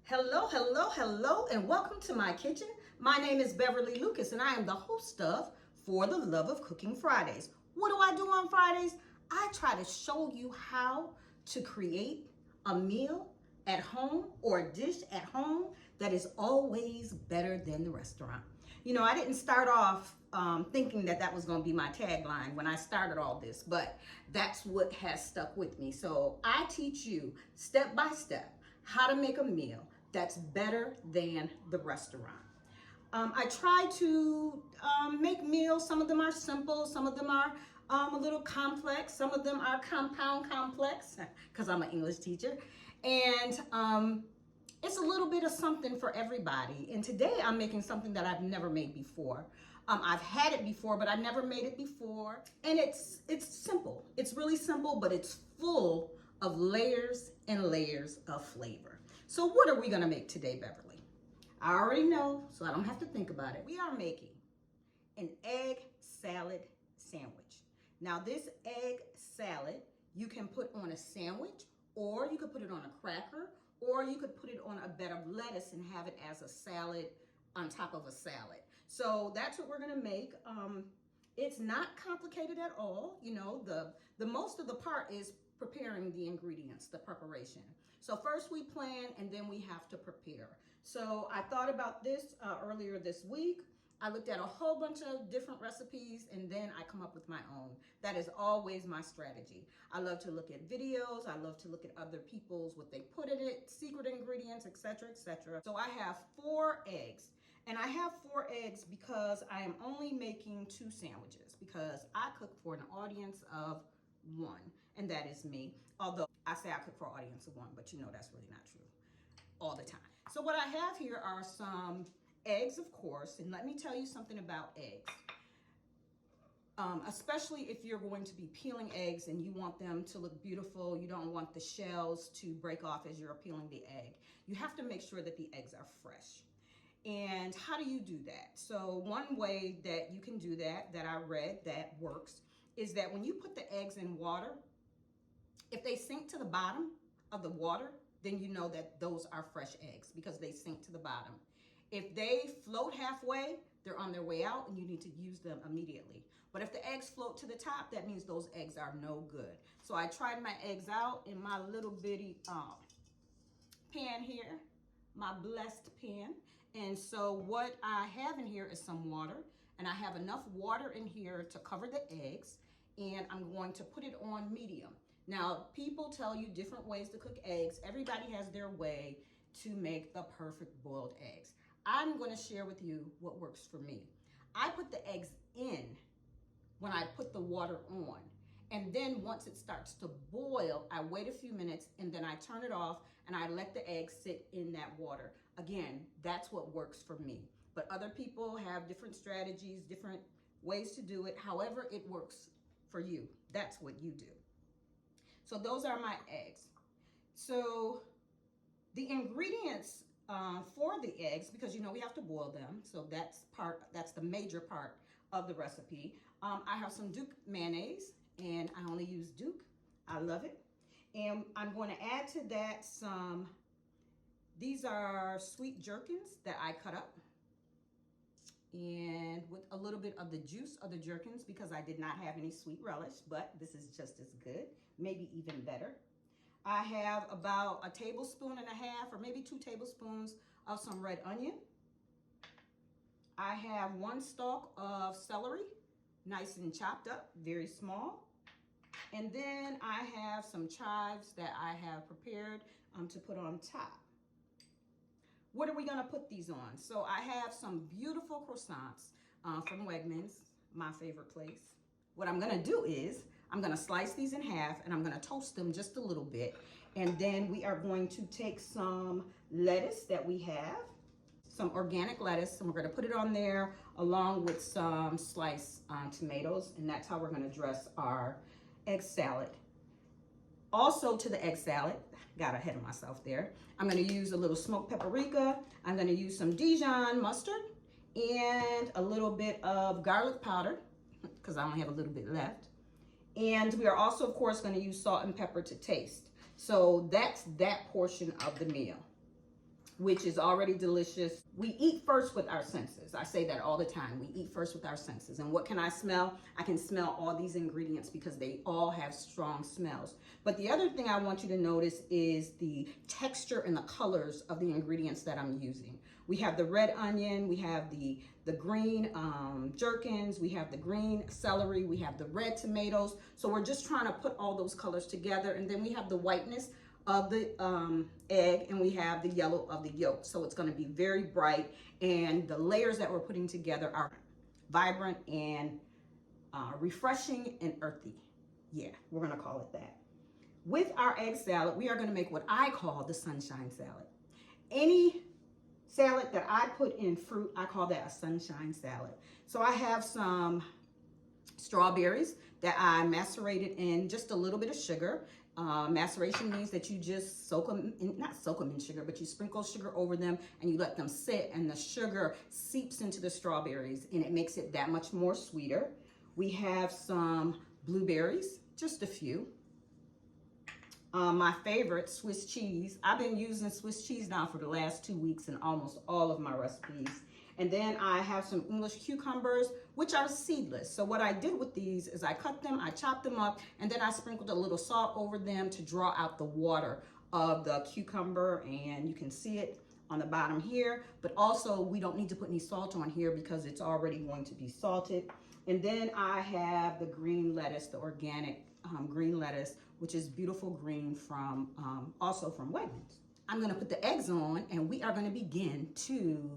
Hello, hello, hello, and welcome to my kitchen. My name is Beverly Lucas, and I am the host of For the Love of Cooking Fridays. What do I do on Fridays? I try to show you how to create a meal at home or a dish at home that is always better than the restaurant. I didn't start off thinking that was going to be my tagline when I started all this, but that's what has stuck with me. So I teach you step by step how to make a meal that's better than the restaurant. I try to make meals. Some of them are simple, some of them are a little complex, some of them are compound complex, because I'm an English teacher. And it's a little bit of something for everybody. And today I'm making something that I've never made before. I've had it before, but I never made it before. And it's simple. It's really simple, but it's full of layers and layers of flavor. So what are we gonna make today, Beverly? I already know, so I don't have to think about it. We are making an egg salad sandwich. Now this egg salad, you can put on a sandwich, or you could put it on a cracker, or you could put it on a bed of lettuce and have it as a salad on top of a salad. So that's what we're gonna make. It's not complicated at all. The most of the part is preparing the ingredients, the preparation. So first we plan and then we have to prepare. So I thought about this earlier this week. I looked at a whole bunch of different recipes and then I come up with my own. That is always my strategy. I love to look at videos. I love to look at other people's, what they put in it, secret ingredients, etc., etc. So I have 4 eggs. And I have 4 eggs because I am only making 2 sandwiches because I cook for an audience of 1, and that is me. Although I say I cook for an audience of 1, but that's really not true all the time. So what I have here are some eggs, of course, and let me tell you something about eggs. Especially if you're going to be peeling eggs and you want them to look beautiful, you don't want the shells to break off as you're peeling the egg. You have to make sure that the eggs are fresh. And how do you do that? So one way that you can do that I read that works, is that when you put the eggs in water, if they sink to the bottom of the water, then you know that those are fresh eggs because they sink to the bottom. If they float halfway, they're on their way out and you need to use them immediately. But if the eggs float to the top, that means those eggs are no good. So I tried my eggs out in my little bitty pan here, my blessed pan. And so what I have in here is some water, and I have enough water in here to cover the eggs, and I'm going to put it on medium. Now, people tell you different ways to cook eggs. Everybody has their way to make the perfect boiled eggs. I'm going to share with you what works for me. I put the eggs in when I put the water on. And then once it starts to boil, I wait a few minutes and then I turn it off and I let the eggs sit in that water. Again, that's what works for me. But other people have different strategies, different ways to do it. However it works for you, that's what you do. So those are my eggs. So the ingredients for the eggs, because we have to boil them, so that's the major part of the recipe. I have some Duke mayonnaise, and I only use Duke. I love it. And I'm going to add to that these are sweet gherkins that I cut up, and with a little bit of the juice of the gherkins because I did not have any sweet relish, but this is just as good, maybe even better. I have about 1.5 tablespoons or maybe 2 tablespoons of some red onion. I have 1 stalk of celery, nice and chopped up, very small. And then I have some chives that I have prepared to put on top. What are we gonna put these on? So I have some beautiful croissants from Wegmans, my favorite place. What I'm gonna do is, I'm gonna slice these in half and I'm gonna toast them just a little bit. And then we are going to take some lettuce that we have, some organic lettuce, and we're gonna put it on there along with some sliced tomatoes, and that's how we're gonna dress our egg salad. Also to the egg salad, got ahead of myself there, I'm gonna use a little smoked paprika, I'm gonna use some Dijon mustard, and a little bit of garlic powder, because I only have a little bit left. And we are also, of course, gonna use salt and pepper to taste. So that's that portion of the meal. which is already delicious. We eat first with our senses. I say that all the time. We eat first with our senses. And what can I smell? I can smell all these ingredients because they all have strong smells. But the other thing I want you to notice is the texture and the colors of the ingredients that I'm using. We have the red onion, we have the green gherkins, we have the green celery, we have the red tomatoes. So we're just trying to put all those colors together. And then we have the whiteness of the egg, and we have the yellow of the yolk. So it's going to be very bright, and the layers that we're putting together are vibrant and refreshing and earthy. Yeah, we're going to call it that. With our egg salad, we are going to make what I call the sunshine salad. Any salad that I put in fruit, I call that a sunshine salad. So I have some strawberries that I macerated in just a little bit of sugar. Maceration means that you just soak them in, not soak them in sugar, but you sprinkle sugar over them and you let them sit, and the sugar seeps into the strawberries and it makes it that much more sweeter. We have some blueberries, just a few. My favorite, Swiss cheese. I've been using Swiss cheese now for the last 2 weeks in almost all of my recipes. And then I have some English cucumbers, which are seedless. So what I did with these is I cut them, I chopped them up, and then I sprinkled a little salt over them to draw out the water of the cucumber. And you can see it on the bottom here. But also, we don't need to put any salt on here because it's already going to be salted. And then I have the green lettuce, the organic green lettuce, which is beautiful green from also from Wegmans. I'm going to put the eggs on, and we are going to begin to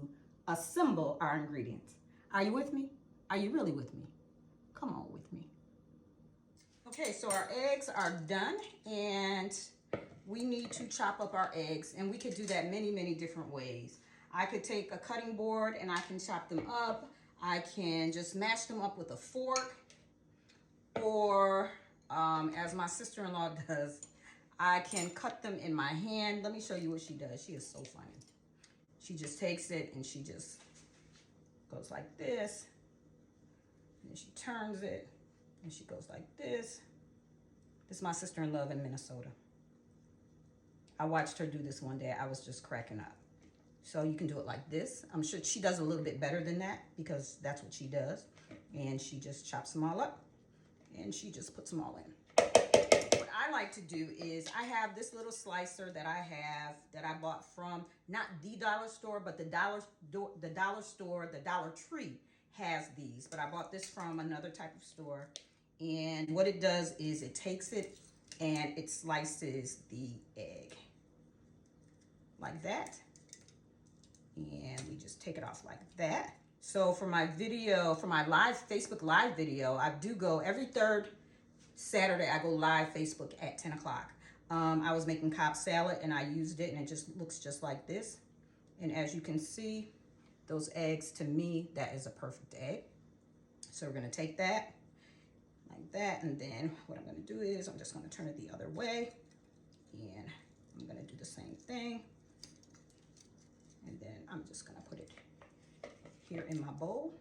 assemble our ingredients. Are you with me? Are you really with me? Come on with me. Okay, so our eggs are done, and we need to chop up our eggs, and we could do that many different ways. I could take a cutting board and I can chop them up. I can just mash them up with a fork, or as my sister-in-law does, I can cut them in my hand. Let me show you what she does. She is so funny. She just takes it and she just goes like this, and then she turns it and she goes like this. This is my sister-in-law in Minnesota. I watched her do this one day. I was just cracking up. So you can do it like this. I'm sure she does a little bit better than that because that's what she does. And she just chops them all up and she just puts them all in. What I like to do is I have this little slicer that I bought from not the dollar store, but the Dollar Tree has these. But I bought this from another type of store. And what it does is it takes it and it slices the egg like that. And we just take it off like that. So for my video, for my Facebook Live video, I do go every third Saturday. I go live Facebook at 10 o'clock. I was making Cobb salad and I used it, and it just looks just like this. And as you can see, those eggs, to me, that is a perfect egg. So we're gonna take that like that, and then what I'm gonna do is I'm just gonna turn it the other way, and I'm gonna do the same thing. And then I'm just gonna put it here in my bowl.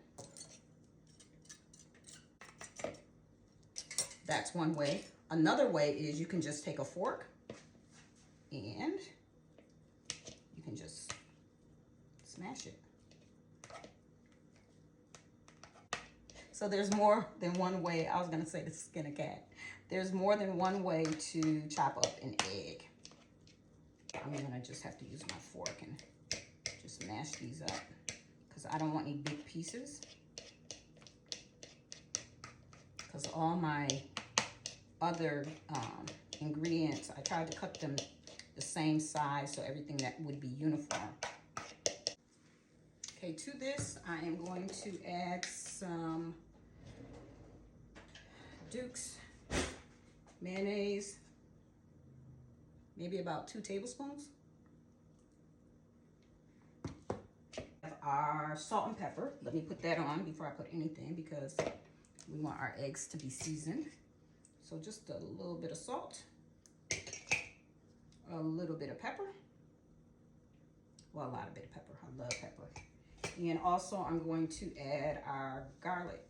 That's one way. Another way is you can just take a fork and you can just smash it. So there's more than one way. I was gonna say to skin a cat. There's more than one way to chop up an egg. I'm gonna just have to use my fork and just mash these up because I don't want any big pieces. Because all my other ingredients, I tried to cut them the same size so everything that would be uniform. Okay, to this I am going to add some Duke's mayonnaise, maybe about 2 tablespoons. Our salt and pepper. Let me put that on before I put anything because we want our eggs to be seasoned. So just a little bit of salt, a little bit of pepper. Well, a lot of bit of pepper. I love pepper. And also I'm going to add our garlic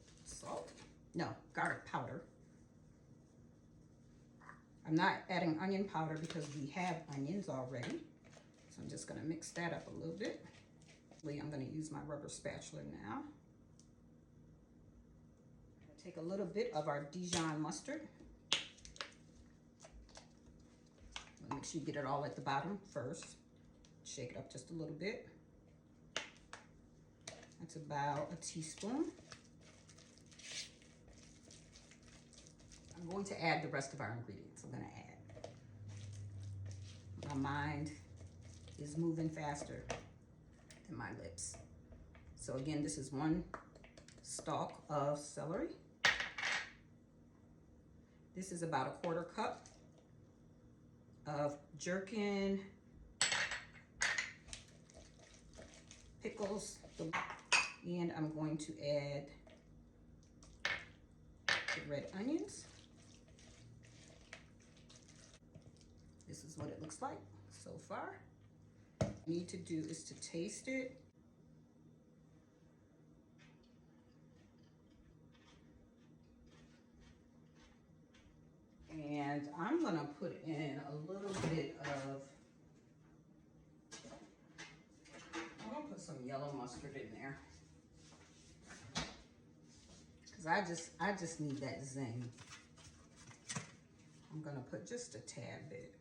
powder. I'm not adding onion powder because we have onions already. So I'm just gonna mix that up a little bit. I'm gonna use my rubber spatula now. Take a little bit of our Dijon mustard. Make sure you get it all at the bottom first. Shake it up just a little bit. That's about a teaspoon. I'm going to add the rest of our ingredients. I'm gonna add. My mind is moving faster than my lips. So again, this is 1 stalk of celery. This is about a 1/4 cup of gherkin, pickles, and I'm going to add the red onions. This is what it looks like so far. What you need to do is to taste it. And I'm gonna put in a little bit of, I'm gonna put some yellow mustard in there. Cause I just need that zing. I'm gonna put just a tad bit.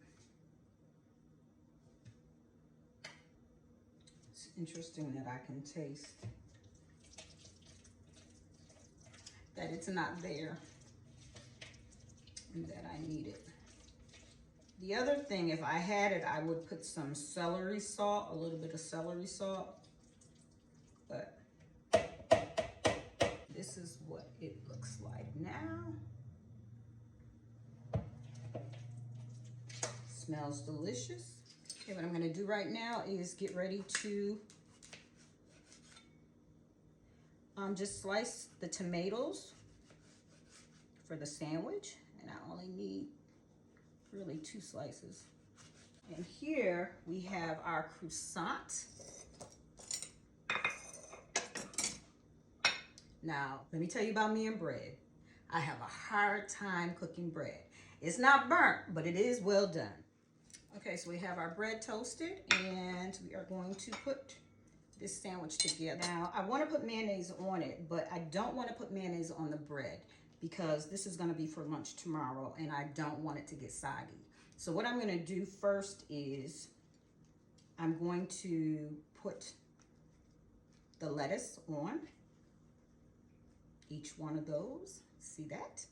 It's interesting that I can taste that it's not there. That I need it. The other thing, if I had it, I would put some celery salt, a little bit of celery salt, but this is what it looks like now. Smells delicious. Okay, what I'm gonna do right now is get ready to just slice the tomatoes for the sandwich. And I only need really 2 slices. And here we have our croissant. Now, let me tell you about me and bread. I have a hard time cooking bread. It's not burnt, but it is well done. Okay, so we have our bread toasted, and we are going to put this sandwich together. Now, I want to put mayonnaise on it, but I don't want to put mayonnaise on the bread, because this is gonna be for lunch tomorrow and I don't want it to get soggy. So what I'm gonna do first is I'm going to put the lettuce on each one of those. See that?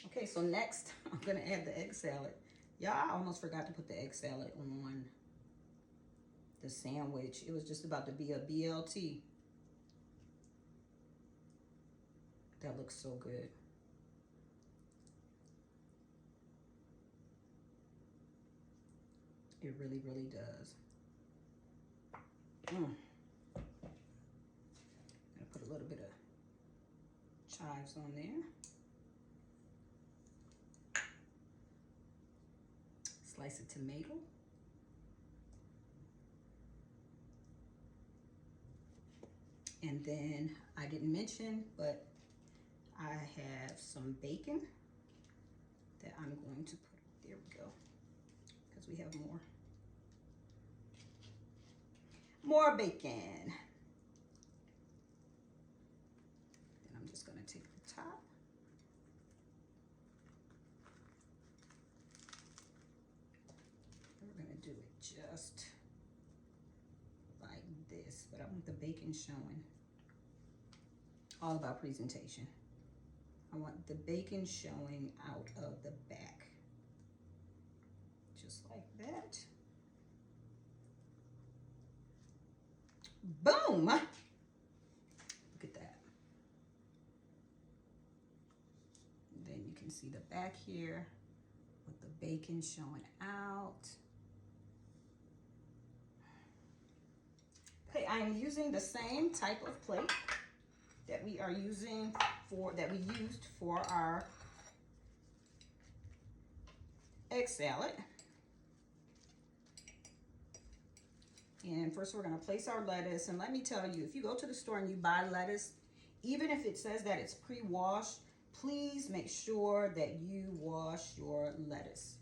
Okay, so next I'm gonna add the egg salad. Y'all, I almost forgot to put the egg salad on the sandwich. It was just about to be a BLT. That looks so good. It really, really does. I'm gonna put a little bit of chives on there. Slice a tomato. And then I didn't mention, but I have some bacon that I'm going to put, there we go, because we have more bacon. And I'm just gonna take the top. And we're gonna do it just like this, but I want the bacon showing. All about presentation. I want the bacon showing out of the back. Just like that. Boom! Look at that. And then you can see the back here with the bacon showing out. Okay, I am using the same type of plate that we are using that we used for our egg salad. And first we're gonna place our lettuce, and let me tell you, if you go to the store and you buy lettuce, even if it says that it's pre-washed, please make sure that you wash your lettuce.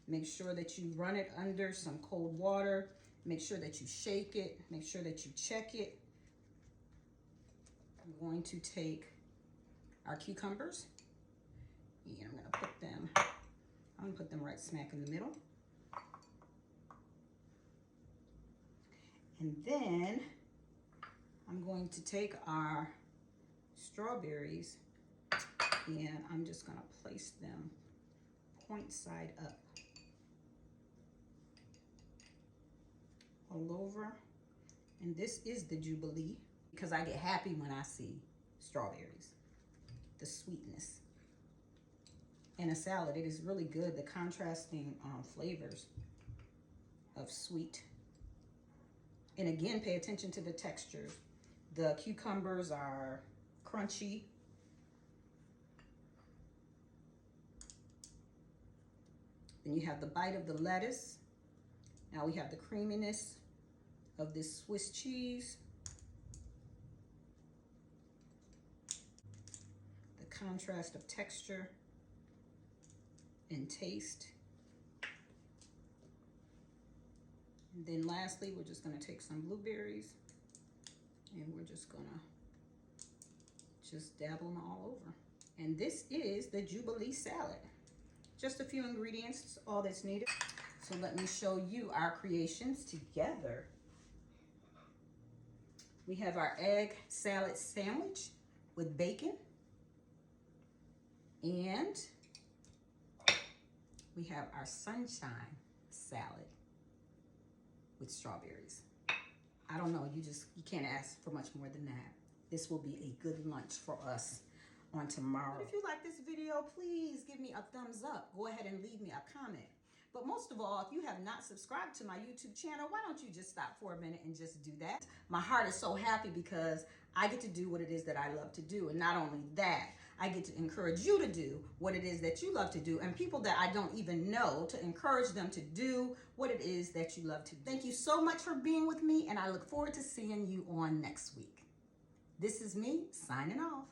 Make sure that you run it under some cold water. Make sure that you shake it. Make sure that you check it. I'm going to take our cucumbers and I'm gonna put them right smack in the middle. And then I'm going to take our strawberries and I'm just gonna place them point side up all over. And this is the Jubilee because I get happy when I see strawberries, the sweetness. In a salad, it is really good, the contrasting flavors of sweet. And again, pay attention to the textures. The cucumbers are crunchy. Then you have the bite of the lettuce. Now we have the creaminess of this Swiss cheese. The contrast of texture and taste. And then lastly, we're just gonna take some blueberries and we're just gonna dabble them all over. And this is the Jubilee salad. Just a few ingredients, is all that's needed. So let me show you our creations together. We have our egg salad sandwich with bacon. And we have our sunshine salad with strawberries. I don't know, you can't ask for much more than that. This will be a good lunch for us on tomorrow. But if you like this video, please give me a thumbs up. Go ahead and leave me a comment. But most of all, if you have not subscribed to my YouTube channel, why don't you just stop for a minute and just do that? My heart is so happy because I get to do what it is that I love to do. And not only that, I get to encourage you to do what it is that you love to do, and people that I don't even know, to encourage them to do what it is that you love to do. Thank you so much for being with me, and I look forward to seeing you on next week. This is me signing off.